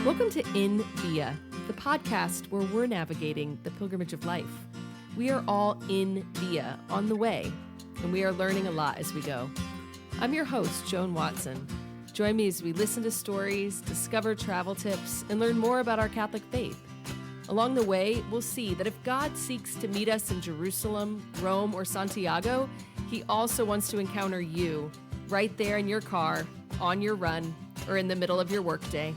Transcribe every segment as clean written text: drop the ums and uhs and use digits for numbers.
Welcome to In Via, the podcast where we're navigating the pilgrimage of life. We are all in Via, on the way, and we are learning a lot as we go. I'm your host, Joan Watson. Join me as we listen to stories, discover travel tips, and learn more about our Catholic faith. Along the way, we'll see that if God seeks to meet us in Jerusalem, Rome, or Santiago, He also wants to encounter you right there in your car, on your run, or in the middle of your workday.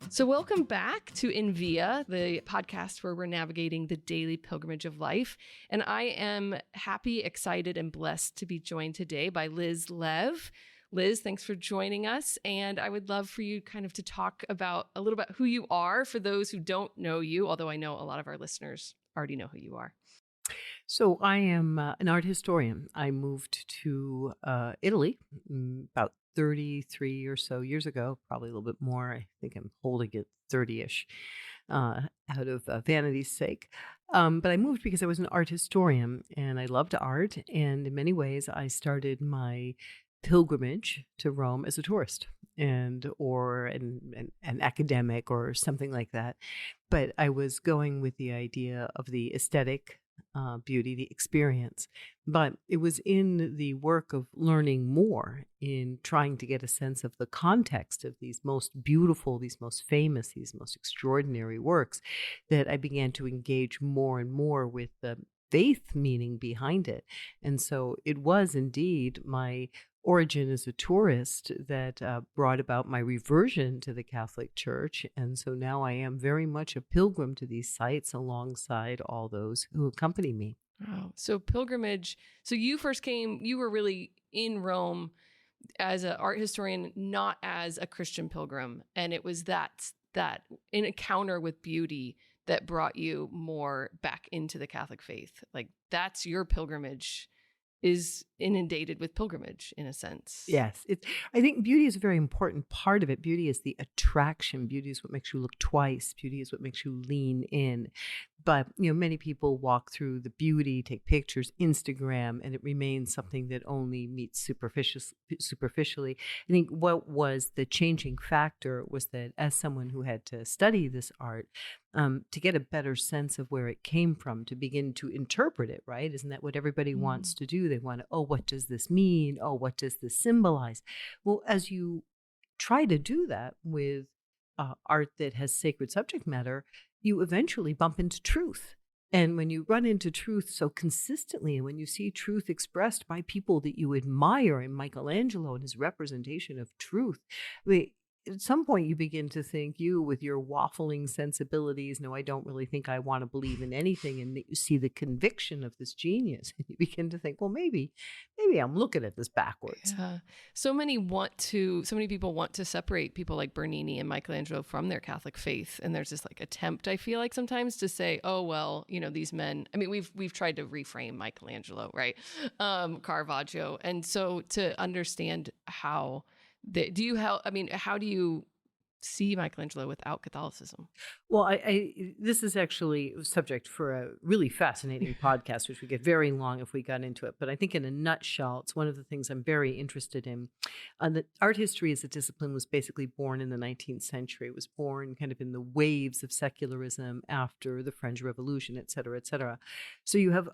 So welcome back to In Via, the podcast where we're navigating the daily pilgrimage of life. And I am happy, excited, and blessed to be joined today by Liz Lev. Liz, thanks for joining us. And I would love for you kind of to talk about a little bit who you are for those who don't know you, although I know a lot of our listeners already know who you are. So I am an art historian. I moved to Italy about 33 or so years ago, probably a little bit more. I think I'm holding it 30-ish out of vanity's sake. But I moved because I was an art historian and I loved art. And in many ways, I started my pilgrimage to Rome as a tourist or an academic or something like that. But I was going with the idea of the aesthetic beauty, the experience. But it was in the work of learning more, in trying to get a sense of the context of these most beautiful, these most famous, these most extraordinary works, that I began to engage more and more with the faith meaning behind it. And so it was indeed my origin as a tourist that brought about my reversion to the Catholic Church. And so now I am very much a pilgrim to these sites alongside all those who accompany me. Wow. So pilgrimage. So you first came, you were really in Rome as an art historian, not as a Christian pilgrim. And it was that encounter with beauty that brought you more back into the Catholic faith. Like that's your pilgrimage, is inundated with pilgrimage in a sense. Yes. I think beauty is a very important part of it. Beauty is the attraction. Beauty is what makes you look twice. Beauty is what makes you lean in. But, many people walk through the beauty, take pictures, Instagram, and it remains something that only meets superficially. I think what was the changing factor was that as someone who had to study this art, to get a better sense of where it came from, to begin to interpret it, right? Isn't that what everybody wants to do? They want to, what does this mean? What does this symbolize? Well, as you try to do that with art that has sacred subject matter, you eventually bump into truth. And when you run into truth so consistently, and when you see truth expressed by people that you admire, in Michelangelo and his representation of truth, at some point you begin to think, you with your waffling sensibilities, no, I don't really think I want to believe in anything. And you see the conviction of this genius. And you begin to think, well, maybe I'm looking at this backwards. Yeah. So many people want to separate people like Bernini and Michelangelo from their Catholic faith. And there's this attempt, I feel like sometimes, to say, oh, well, these men, I mean, we've tried to reframe Michelangelo, right? Caravaggio. And so to understand how how do you see Michelangelo without Catholicism? Well, this is actually a subject for a really fascinating podcast, which would get very long if we got into it. But I think in a nutshell, it's one of the things I'm very interested in. The art history as a discipline was basically born in the 19th century. It was born kind of in the waves of secularism after the French Revolution, et cetera, et cetera. So you have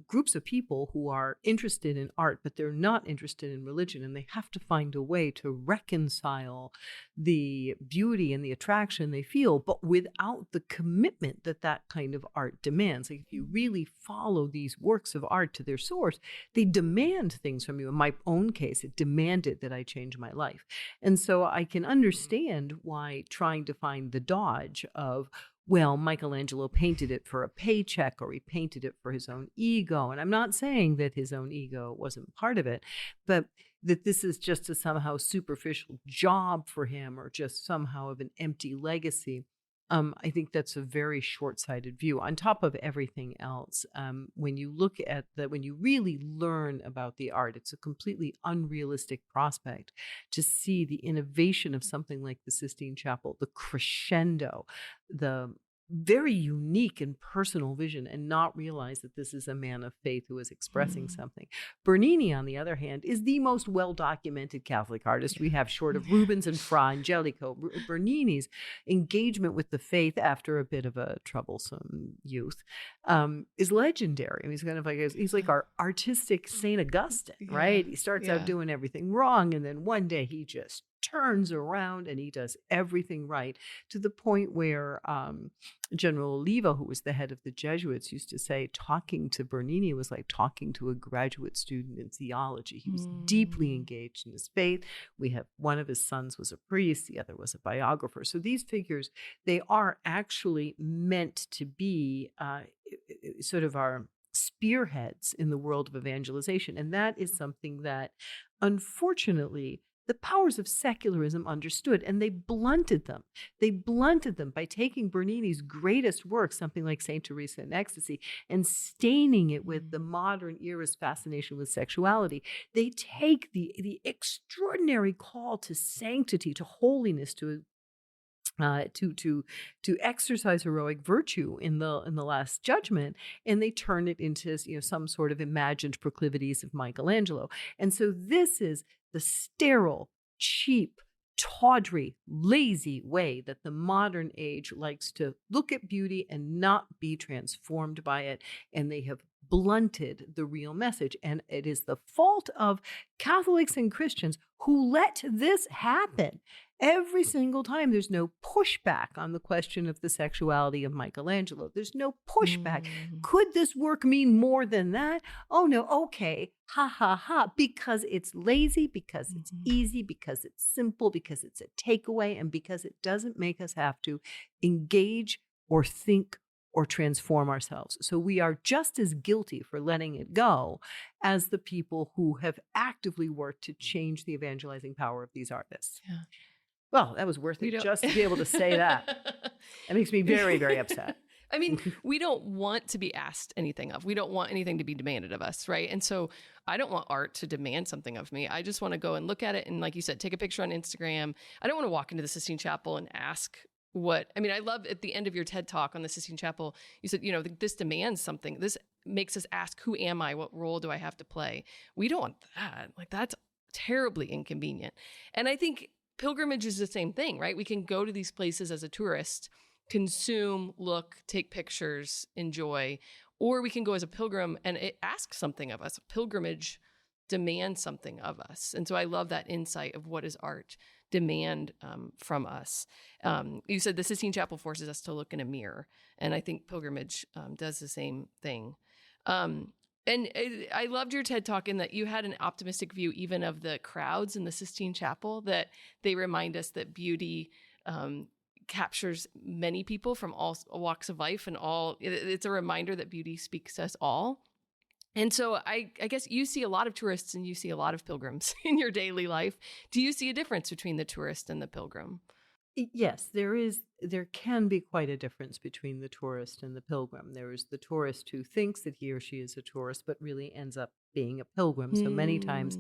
groups of people who are interested in art, but they're not interested in religion. And they have to find a way to reconcile the beauty and the attraction they feel, but without the commitment that kind of art demands. Like if you really follow these works of art to their source, they demand things from you. In my own case, it demanded that I change my life. And so I can understand why trying to find the dodge of, well, Michelangelo painted it for a paycheck or he painted it for his own ego. And I'm not saying that his own ego wasn't part of it, but that this is just a somehow superficial job for him or just somehow of an empty legacy. I think that's a very short-sighted view. On top of everything else, when you look at when you really learn about the art, it's a completely unrealistic prospect to see the innovation of something like the Sistine Chapel, the crescendo, the very unique and personal vision and not realize that this is a man of faith who is expressing something. Bernini, on the other hand, is the most well-documented Catholic artist we have, short of Rubens and Fra Angelico. Bernini's engagement with the faith after a bit of a troublesome youth is legendary. I mean, he's like our artistic Saint Augustine, right? He starts out doing everything wrong, and then one day he just turns around and he does everything right, to the point where General Oliva, who was the head of the Jesuits, used to say talking to Bernini was like talking to a graduate student in theology. He was deeply engaged in his faith. We have one of his sons was a priest, the other was a biographer. So these figures, they are actually meant to be sort of our spearheads in the world of evangelization. And that is something that, unfortunately, the powers of secularism understood, and they blunted them. They blunted them by taking Bernini's greatest work, something like St. Teresa in Ecstasy, and staining it with the modern era's fascination with sexuality. They take the extraordinary call to sanctity, to holiness, to exercise heroic virtue in the Last Judgment, and they turn it into some sort of imagined proclivities of Michelangelo. And so this is the sterile, cheap, tawdry, lazy way that the modern age likes to look at beauty and not be transformed by it. And they have blunted the real message. And it is the fault of Catholics and Christians who let this happen. Every single time, there's no pushback on the question of the sexuality of Michelangelo. There's no pushback. Could this work mean more than that? Oh, no. Okay. Ha, ha, ha. Because it's lazy, because it's easy, because it's simple, because it's a takeaway, and because it doesn't make us have to engage or think or transform ourselves. So we are just as guilty for letting it go as the people who have actively worked to change the evangelizing power of these artists. Yeah. Well, that was worth it just to be able to say that. That makes me very, very upset. I mean, we don't want to be asked anything of. We don't want anything to be demanded of us, right? And so I don't want art to demand something of me. I just want to go and look at it and, like you said, take a picture on Instagram. I don't want to walk into the Sistine Chapel and ask I love at the end of your TED Talk on the Sistine Chapel, you said, this demands something. This makes us ask, who am I? What role do I have to play? We don't want that. Like, that's terribly inconvenient. And I think pilgrimage is the same thing, right? We can go to these places as a tourist, consume, look, take pictures, enjoy, or we can go as a pilgrim and it asks something of us. A pilgrimage demands something of us. And so I love that insight of what is art demand from us. You said the Sistine Chapel forces us to look in a mirror, and I think pilgrimage does the same thing. And I loved your TED Talk in that you had an optimistic view even of the crowds in the Sistine Chapel, that they remind us that beauty captures many people from all walks of life, and it's a reminder that beauty speaks to us all. And so I guess you see a lot of tourists and you see a lot of pilgrims in your daily life. Do you see a difference between the tourist and the pilgrim? Yes, there can be quite a difference between the tourist and the pilgrim. There is the tourist who thinks that he or she is a tourist, but really ends up being a pilgrim. So many times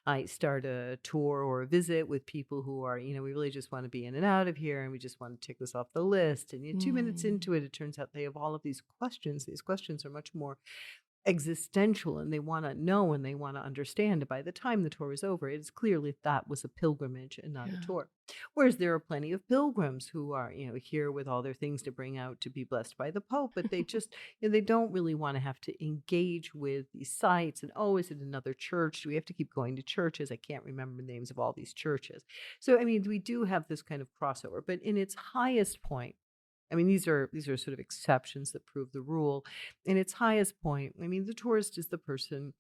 I start a tour or a visit with people who are, we really just want to be in and out of here, and we just want to tick this off the list. And 2 minutes into it, it turns out they have all of these questions. These questions are much more existential, and they want to know and they want to understand. And by the time the tour is over, it is clearly that was a pilgrimage and not a tour. Whereas there are plenty of pilgrims who are, here with all their things to bring out to be blessed by the Pope, but they just, they don't really want to have to engage with these sites. And is it another church? Do we have to keep going to churches? I can't remember the names of all these churches. So, we do have this kind of crossover, but in its highest point, these are sort of exceptions that prove the rule. In its highest point, the tourist is the person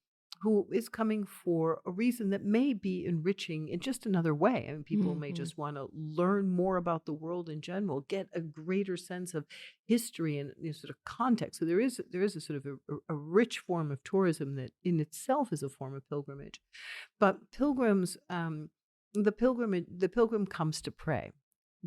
who is coming for a reason that may be enriching in just another way. People may just want to learn more about the world in general, get a greater sense of history and sort of context. So there is a sort of a rich form of tourism that in itself is a form of pilgrimage. But pilgrims, the pilgrim comes to pray.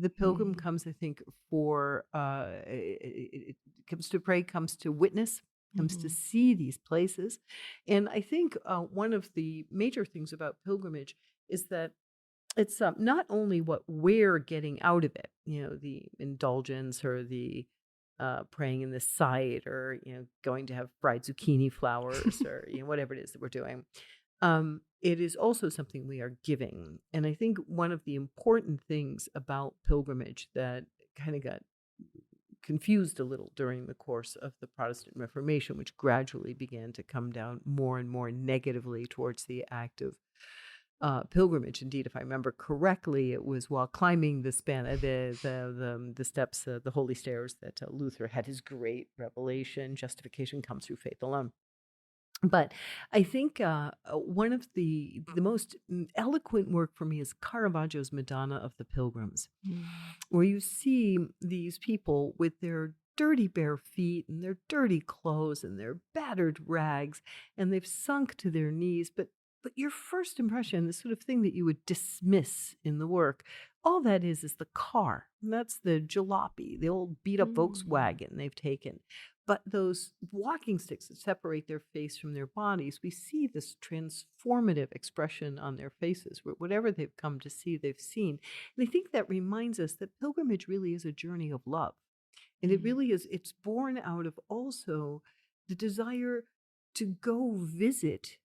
The pilgrim comes, I think, for it comes to pray, comes to witness, comes to see these places. And I think one of the major things about pilgrimage is that it's not only what we're getting out of it, the indulgence or the praying in the site, or going to have fried zucchini flowers, or whatever it is that we're doing. It is also something we are giving. And I think one of the important things about pilgrimage that kind of got confused a little during the course of the Protestant Reformation, which gradually began to come down more and more negatively towards the act of pilgrimage. Indeed, if I remember correctly, it was while climbing the steps, the holy stairs, that Luther had his great revelation: justification comes through faith alone. But I think one of the most eloquent work for me is Caravaggio's Madonna of the Pilgrims, where you see these people with their dirty bare feet and their dirty clothes and their battered rags, and they've sunk to their knees. But your first impression, the sort of thing that you would dismiss in the work, all that is the car. And that's the jalopy, the old beat-up Volkswagen they've taken. But those walking sticks that separate their face from their bodies, we see this transformative expression on their faces. Whatever they've come to see, they've seen. And I think that reminds us that pilgrimage really is a journey of love. And it really is, it's born out of also the desire to go visit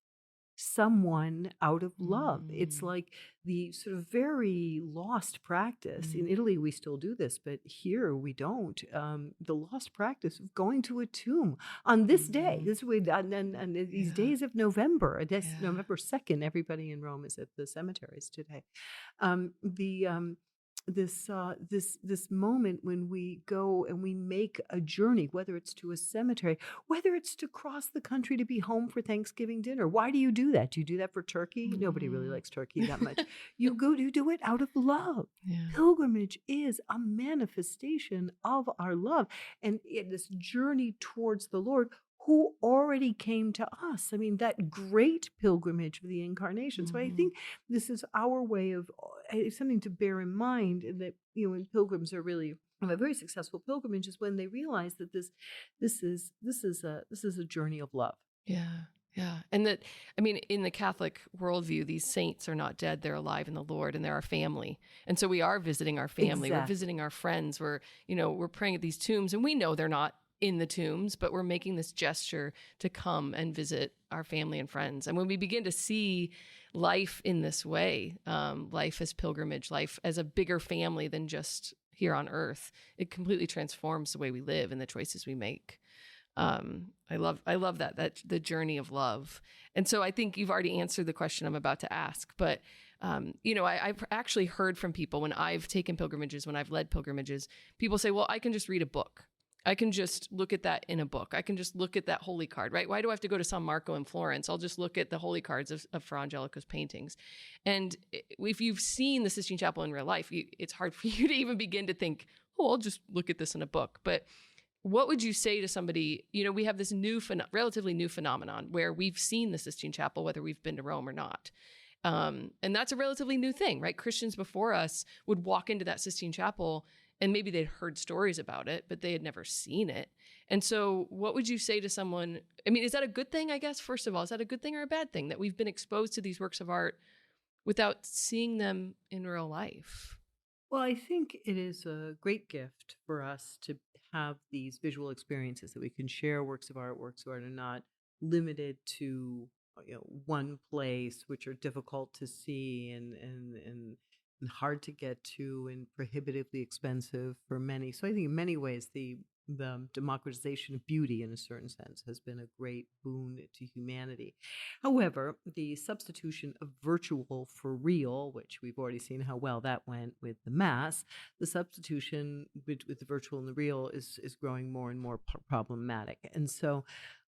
someone out of love. It's like the sort of very lost practice. In Italy, we still do this, but here we don't. The lost practice of going to a tomb on this day. This way, and these days of November. November 2nd, everybody in Rome is at the cemeteries today. This moment when we go and we make a journey, whether it's to a cemetery, whether it's to cross the country to be home for Thanksgiving dinner. Why do you do that? Do you do that for turkey? Nobody really likes turkey that much. You do it out of love. Pilgrimage is a manifestation of our love, and this journey towards the Lord, who already came to us. I mean, that great pilgrimage of the incarnation. So I think this is our way of, it's something to bear in mind, that, when pilgrims are really have a very successful pilgrimage, is when they realize that this is a journey of love. Yeah. And that, I mean, in the Catholic worldview, these saints are not dead, they're alive in the Lord, and they're our family. And so we are visiting our family. Exactly. We're visiting our friends. We're praying at these tombs, and we know they're not in the tombs, but we're making this gesture to come and visit our family and friends. And when we begin to see life in this way, life as pilgrimage, life as a bigger family than just here on earth, it completely transforms the way we live and the choices we make. I love that the journey of love. And so I think you've already answered the question I'm about to ask, but I've actually heard from people when I've taken pilgrimages, when I've led pilgrimages, people say, well, I can just read a book. I can just look at that in a book. I can just look at that holy card, right? Why do I have to go to San Marco in Florence? I'll just look at the holy cards of Fra Angelico's paintings. And if you've seen the Sistine Chapel in real life, it's hard for you to even begin to think, oh, I'll just look at this in a book. But what would you say to somebody, we have this relatively new phenomenon where we've seen the Sistine Chapel, whether we've been to Rome or not. And that's a relatively new thing, right? Christians before us would walk into that Sistine Chapel and maybe they'd heard stories about it, but they had never seen it. And so what would you say to someone? I mean, is that a good thing, I guess, first of all? Is that a good thing or a bad thing that we've been exposed to these works of art without seeing them in real life? Well, I think it is a great gift for us to have these visual experiences, that we can share works of art are not limited to one place, which are difficult to see and hard to get to and prohibitively expensive for many. So I think in many ways the democratization of beauty, in a certain sense, has been a great boon to humanity. However, the substitution of virtual for real, which we've already seen how well that went with the Mass, the substitution with the virtual and the real is growing more and more problematic. And so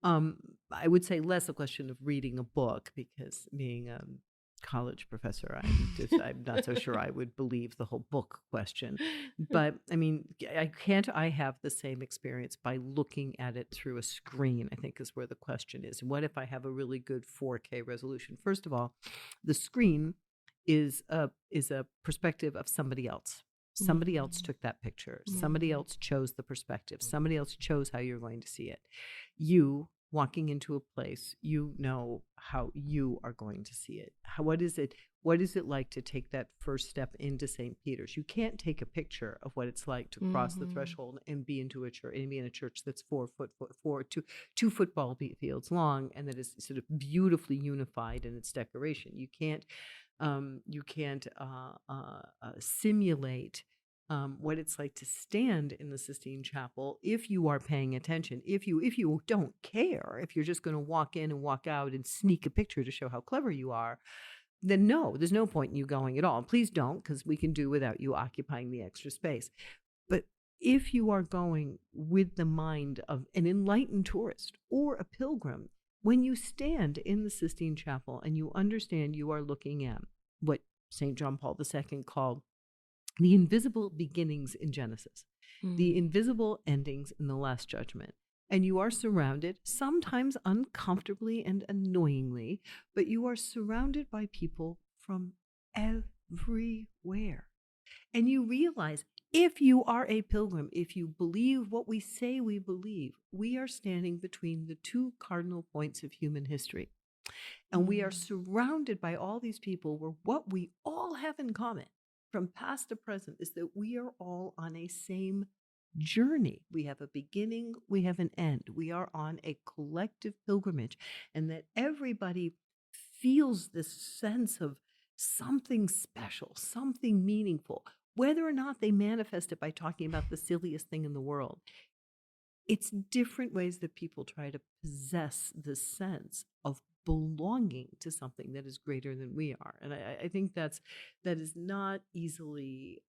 I would say less a question of reading a book, because being a college professor, I'm not so sure I would believe the whole book question. But I mean, I have the same experience by looking at it through a screen, I think, is where the question is. What if I have a really good 4K resolution? First of all, the screen is a perspective of somebody else. Somebody else took that picture. Somebody else chose the perspective. Somebody else chose how you're going to see it. You walking into a place, you know how you are going to see it. What is it? What is it like to take that first step into St. Peter's? You can't take a picture of what it's like to cross the threshold and be into a church, and be in a church that's 2 football fields long, and that is sort of beautifully unified in its decoration. You can't simulate what it's like to stand in the Sistine Chapel if you are paying attention. If you don't care, if you're just going to walk in and walk out and sneak a picture to show how clever you are, then no, there's no point in you going at all. And please don't, because we can do without you occupying the extra space. But if you are going with the mind of an enlightened tourist or a pilgrim, when you stand in the Sistine Chapel and you understand you are looking at what St. John Paul II called the invisible beginnings in Genesis, the invisible endings in the Last Judgment. And you are surrounded, sometimes uncomfortably and annoyingly, but you are surrounded by people from everywhere. And you realize, if you are a pilgrim, if you believe what we say we believe, we are standing between the 2 cardinal points of human history. And we are surrounded by all these people where what we all have in common, from past to present, is that we are all on a same journey. We have a beginning, we have an end. We are on a collective pilgrimage, and that everybody feels this sense of something special, something meaningful, whether or not they manifest it by talking about the silliest thing in the world. It's different ways that people try to possess the sense of belonging to something that is greater than we are. And I think that's not easily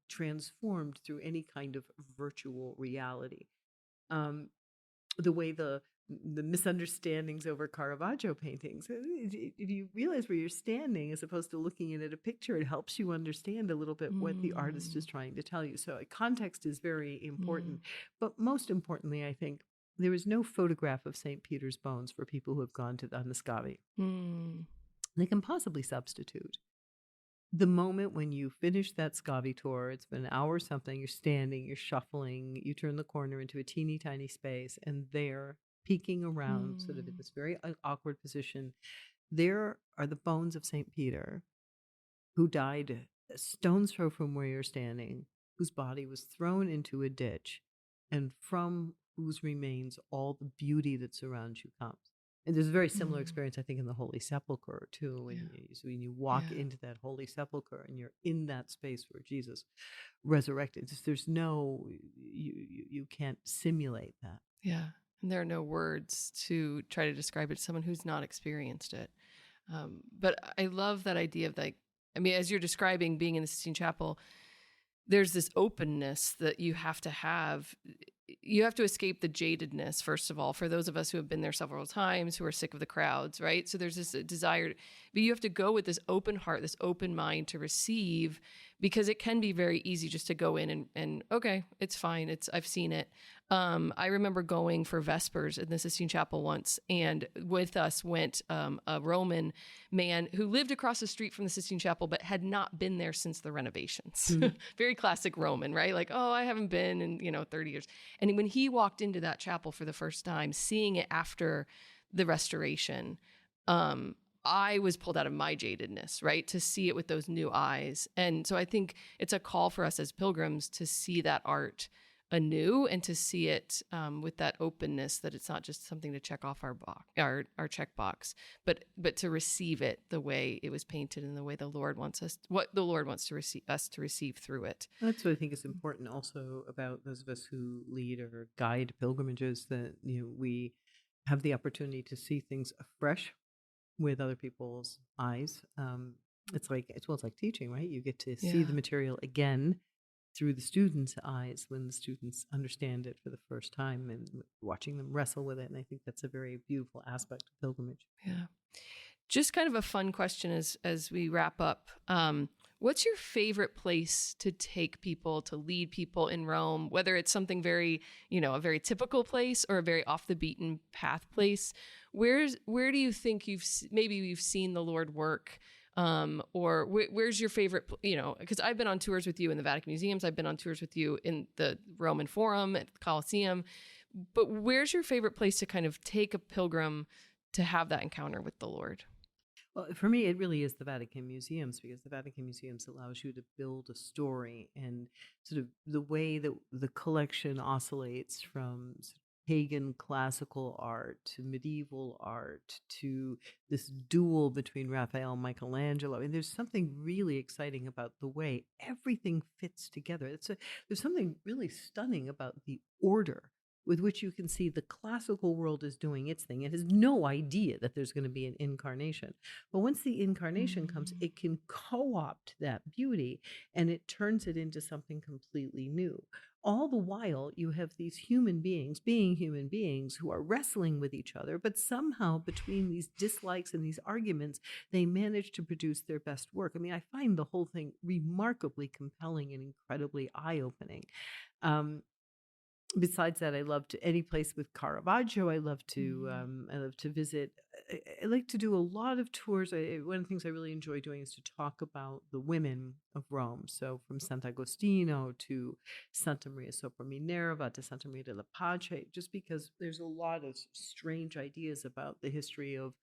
transformed through any kind of virtual reality. The way the misunderstandings over Caravaggio paintings, if you realize where you're standing as opposed to looking at a picture, it helps you understand a little bit what the artist is trying to tell you. So context is very important. But most importantly, I think there is no photograph of St. Peter's bones for people who have gone on the Scavi. They can possibly substitute the moment when you finish that Scavi tour. It's been an hour or something, you're standing, you're shuffling, you turn the corner into a teeny tiny space, and there, peeking around sort of in this very awkward position, there are the bones of St. Peter, who died a stone's throw from where you're standing, whose body was thrown into a ditch, and from whose remains all the beauty that surrounds you comes. And there's a very similar experience, I think, in the Holy Sepulchre, too, when you walk into that Holy Sepulchre and you're in that space where Jesus resurrected. There's no, you can't simulate that. Yeah. And there are no words to try to describe it to someone who's not experienced it. But I love that idea of, like, I mean, as you're describing being in the Sistine Chapel, there's this openness that you have to have. You have to escape the jadedness, first of all, for those of us who have been there several times, who are sick of the crowds, right? So there's this desire, but you have to go with this open heart, this open mind to receive, because it can be very easy just to go in and okay, it's fine. I've seen it. I remember going for Vespers in the Sistine Chapel once, and with us went a Roman man who lived across the street from the Sistine Chapel, but had not been there since the renovations. Very classic Roman, right? Like, oh, I haven't been in 30 years. And when he walked into that chapel for the first time, seeing it after the restoration, I was pulled out of my jadedness, right? To see it with those new eyes. And so I think it's a call for us as pilgrims to see that art anew and to see it with that openness, that it's not just something to check off our checkbox, but to receive it the way it was painted and the way the Lord wants us to receive through it. That's what I think is important also about those of us who lead or guide pilgrimages, that we have the opportunity to see things afresh with other people's eyes. It's like teaching, right? You get to see the material again through the students' eyes when the students understand it for the first time, and watching them wrestle with it. And I think that's a very beautiful aspect of pilgrimage. Yeah. Just kind of a fun question as we wrap up. What's your favorite place to take people, to lead people in Rome, whether it's something very, a very typical place or a very off the beaten path place? Where do you think you've seen the Lord work Or where's your favorite, because I've been on tours with you in the Vatican Museums. I've been on tours with you in the Roman Forum at the Colosseum. But where's your favorite place to kind of take a pilgrim to have that encounter with the Lord? Well, for me, it really is the Vatican Museums, because the Vatican Museums allows you to build a story, and sort of the way that the collection oscillates from sort of pagan classical art to medieval art to this duel between Raphael and Michelangelo. I mean, there's something really exciting about the way everything fits together. There's something really stunning about the order with which you can see the classical world is doing its thing. It has no idea that there's going to be an incarnation. But once the incarnation comes, it can co-opt that beauty and it turns it into something completely new. All the while, you have these human beings, being human beings, who are wrestling with each other, but somehow between these dislikes and these arguments, they manage to produce their best work. I mean, I find the whole thing remarkably compelling and incredibly eye-opening. Besides that, I love any place with Caravaggio. I love to visit. I like to do a lot of tours. One of the things I really enjoy doing is to talk about the women of Rome. So from Sant'Agostino to Santa Maria sopra Minerva to Santa Maria della Pace, just because there's a lot of strange ideas about the history of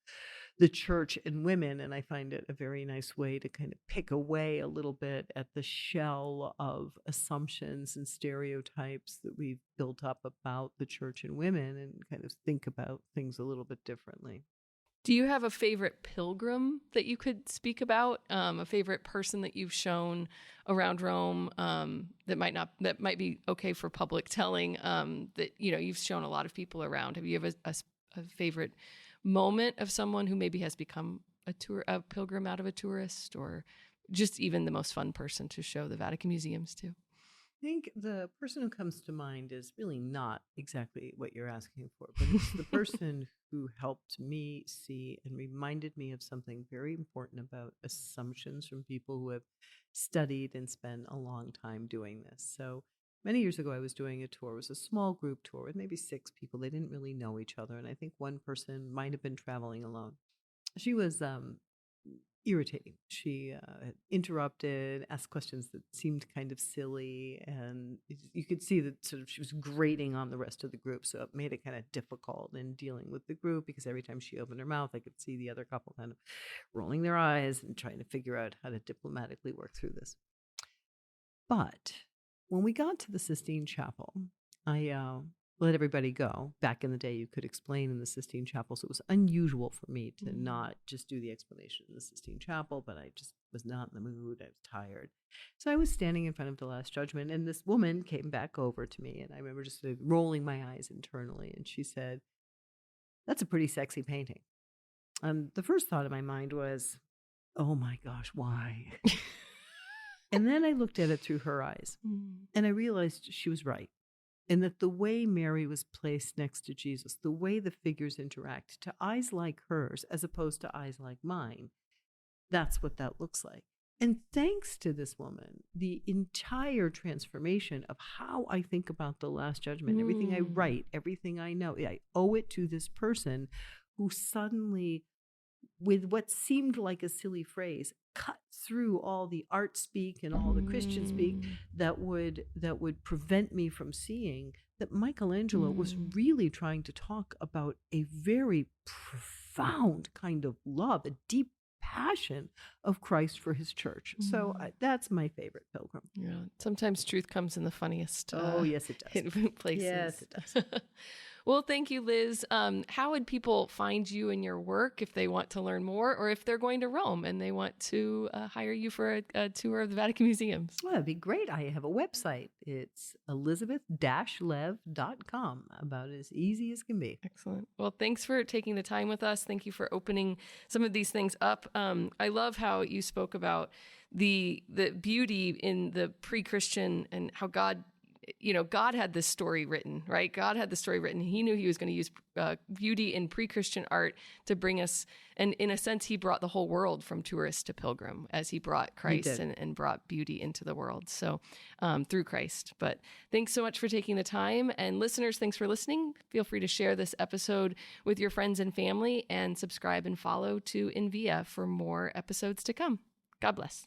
the church and women, and I find it a very nice way to kind of pick away a little bit at the shell of assumptions and stereotypes that we've built up about the church and women, and kind of think about things a little bit differently. Do you have a favorite pilgrim that you could speak about? A favorite person that you've shown around Rome that might be okay for public telling? That you've shown a lot of people around. Have you have a favorite moment of someone who maybe has become a pilgrim out of a tourist, or just even the most fun person to show the Vatican Museums to? I think the person who comes to mind is really not exactly what you're asking for, but it's the person who helped me see and reminded me of something very important about assumptions from people who have studied and spent a long time doing this. So many years ago, I was doing a tour. It was a small group tour with maybe 6 people. They didn't really know each other, and I think one person might have been traveling alone. She was irritating. She interrupted, asked questions that seemed kind of silly, and you could see that sort of she was grating on the rest of the group, so it made it kind of difficult in dealing with the group, because every time she opened her mouth, I could see the other couple kind of rolling their eyes and trying to figure out how to diplomatically work through this. But when we got to the Sistine Chapel, I let everybody go. Back in the day, you could explain in the Sistine Chapel, so it was unusual for me to not just do the explanation in the Sistine Chapel, but I just was not in the mood. I was tired. So I was standing in front of the Last Judgment, and this woman came back over to me, and I remember just sort of rolling my eyes internally, and she said, "That's a pretty sexy painting." And the first thought in my mind was, oh my gosh, why? And then I looked at it through her eyes, and I realized she was right. And that the way Mary was placed next to Jesus, the way the figures interact to eyes like hers as opposed to eyes like mine, that's what that looks like. And thanks to this woman, the entire transformation of how I think about the Last Judgment, everything I write, everything I know, I owe it to this person who suddenly, with what seemed like a silly phrase, cut through all the art speak and all the Christian speak that would prevent me from seeing that Michelangelo was really trying to talk about a very profound kind of love, a deep passion of Christ for his church. So that's my favorite pilgrim. Yeah, sometimes truth comes in the funniest. Yes, it does. Places. Yes, it does. Well, thank you, Liz. How would people find you and your work if they want to learn more, or if they're going to Rome and they want to hire you for a tour of the Vatican Museums? Well, that'd be great. I have a website. It's elizabeth-lev.com, about as easy as can be. Excellent. Well, thanks for taking the time with us. Thank you for opening some of these things up. I love how you spoke about the beauty in the pre-Christian and how God God had this story written, right? God had the story written. He knew he was going to use beauty in pre-Christian art to bring us, and in a sense, he brought the whole world from tourist to pilgrim as he brought Christ and brought beauty into the world. So through Christ. But thanks so much for taking the time. And listeners, thanks for listening. Feel free to share this episode with your friends and family, and subscribe and follow to In Via for more episodes to come. God bless.